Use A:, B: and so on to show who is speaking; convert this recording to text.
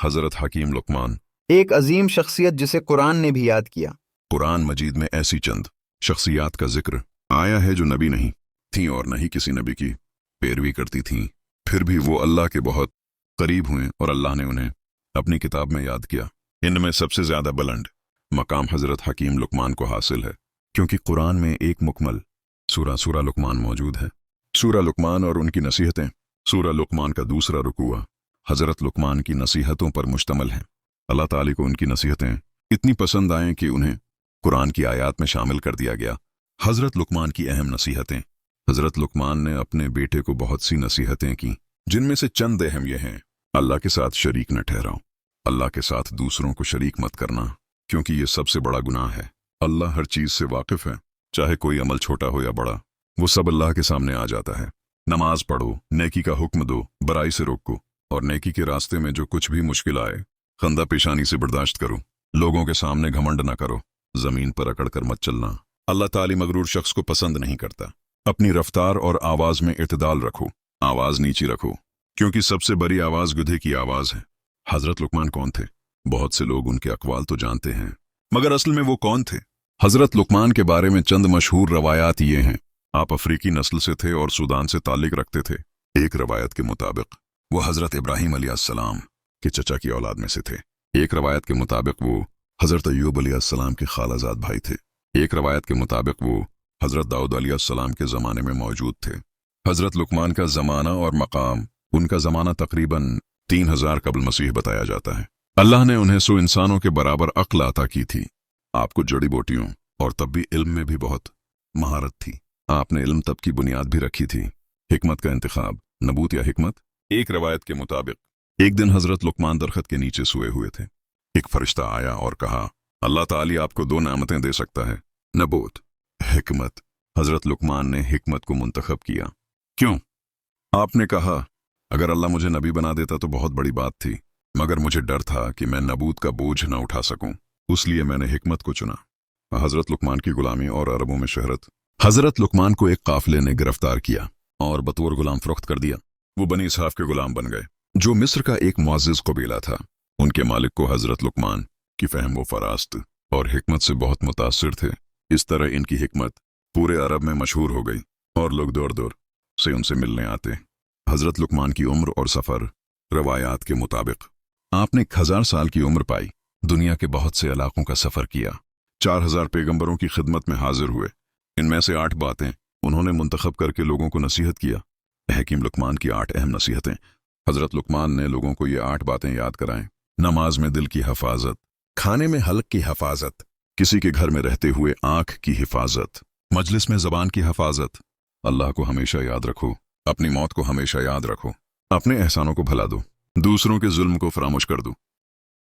A: حضرت حکیم لقمان
B: ایک عظیم شخصیت جسے قرآن نے بھی یاد کیا۔
A: قرآن مجید میں ایسی چند شخصیات کا ذکر آیا ہے جو نبی نہیں تھیں اور نہ ہی کسی نبی کی پیروی کرتی تھیں، پھر بھی وہ اللہ کے بہت قریب ہوئے اور اللہ نے انہیں اپنی کتاب میں یاد کیا۔ ان میں سب سے زیادہ بلند مقام حضرت حکیم لقمان کو حاصل ہے، کیونکہ قرآن میں ایک مکمل سورہ لقمان موجود ہے۔ سورہ لقمان اور ان کی نصیحتیں۔ سورہ لقمان کا دوسرا رکوع حضرت لقمان کی نصیحتوں پر مشتمل ہے۔ اللہ تعالی کو ان کی نصیحتیں اتنی پسند آئیں کہ انہیں قرآن کی آیات میں شامل کر دیا گیا۔ حضرت لقمان کی اہم نصیحتیں۔ حضرت لقمان نے اپنے بیٹے کو بہت سی نصیحتیں کی، جن میں سے چند اہم یہ ہیں: اللہ کے ساتھ شریک نہ ٹھہراؤ، اللہ کے ساتھ دوسروں کو شریک مت کرنا، کیونکہ یہ سب سے بڑا گناہ ہے۔ اللہ ہر چیز سے واقف ہے، چاہے کوئی عمل چھوٹا ہو یا بڑا، وہ سب اللہ کے سامنے آ جاتا ہے۔ نماز پڑھو، نیکی کا حکم دو، برائی سے روکو، اور نیکی کے راستے میں جو کچھ بھی مشکل آئے خندہ پیشانی سے برداشت کرو۔ لوگوں کے سامنے گھمنڈ نہ کرو، زمین پر اکڑ کر مت چلنا۔ اللہ تعالی مغرور شخص کو پسند نہیں کرتا۔ اپنی رفتار اور آواز میں اعتدال رکھو، آواز نیچی رکھو، کیونکہ سب سے بڑی آواز گدھے کی آواز ہے۔ حضرت لقمان کون تھے؟ بہت سے لوگ ان کے اقوال تو جانتے ہیں، مگر اصل میں وہ کون تھے؟ حضرت لقمان کے بارے میں چند مشہور روایات یہ ہیں۔ آپ افریقی نسل سے تھے اور سودان سے تعلق رکھتے تھے۔ ایک روایت کے مطابق وہ حضرت ابراہیم علیہ السلام کے چچا کی اولاد میں سے تھے۔ ایک روایت کے مطابق وہ حضرت ایوب علیہ السلام کے خالہ زاد بھائی تھے۔ ایک روایت کے مطابق وہ حضرت داؤد علیہ السلام کے زمانے میں موجود تھے۔ حضرت لقمان کا زمانہ اور مقام۔ ان کا زمانہ تقریباً 3000 قبل مسیح بتایا جاتا ہے۔ اللہ نے انہیں 100 انسانوں کے برابر عقل عطا کی تھی۔ آپ کو جڑی بوٹیوں اور طبی علم میں بھی بہت مہارت تھی۔ آپ نے علم طب کی بنیاد بھی رکھی تھی۔ حکمت کا انتخاب، نبوت یا حکمت۔ ایک روایت کے مطابق ایک دن حضرت لقمان درخت کے نیچے سوئے ہوئے تھے۔ ایک فرشتہ آیا اور کہا، اللہ تعالی آپ کو 2 نعمتیں دے سکتا ہے، نبوت، حکمت۔ حضرت لقمان نے حکمت کو منتخب کیا۔ کیوں؟ آپ نے کہا، اگر اللہ مجھے نبی بنا دیتا تو بہت بڑی بات تھی، مگر مجھے ڈر تھا کہ میں نبوت کا بوجھ نہ اٹھا سکوں، اس لیے میں نے حکمت کو چنا۔ حضرت لقمان کی غلامی اور عربوں میں شہرت۔ حضرت لقمان کو ایک قافلے نے گرفتار کیا اور بطور غلام فروخت کر دیا۔ وہ بنی اسحاق کے غلام بن گئے، جو مصر کا ایک معزز قبیلہ تھا۔ ان کے مالک کو حضرت لقمان کی فہم و فراست اور حکمت سے بہت متاثر تھے۔ اس طرح ان کی حکمت پورے عرب میں مشہور ہو گئی اور لوگ دور دور سے ان سے ملنے آتے۔ حضرت لقمان کی عمر اور سفر۔ روایات کے مطابق آپ نے 1000 سال کی عمر پائی، دنیا کے بہت سے علاقوں کا سفر کیا، 4000 پیغمبروں کی خدمت میں حاضر ہوئے۔ ان میں سے 8 باتیں انہوں نے منتخب کر کے لوگوں کو نصیحت کیا۔ حکیم لقمان کی 8 اہم نصیحتیں۔ حضرت لقمان نے لوگوں کو یہ 8 باتیں یاد کرائیں۔ نماز میں دل کی حفاظت، کھانے میں حلق کی حفاظت، کسی کے گھر میں رہتے ہوئے آنکھ کی حفاظت، مجلس میں زبان کی حفاظت، اللہ کو ہمیشہ یاد رکھو، اپنی موت کو ہمیشہ یاد رکھو، اپنے احسانوں کو بھلا دو، دوسروں کے ظلم کو فراموش کر دو،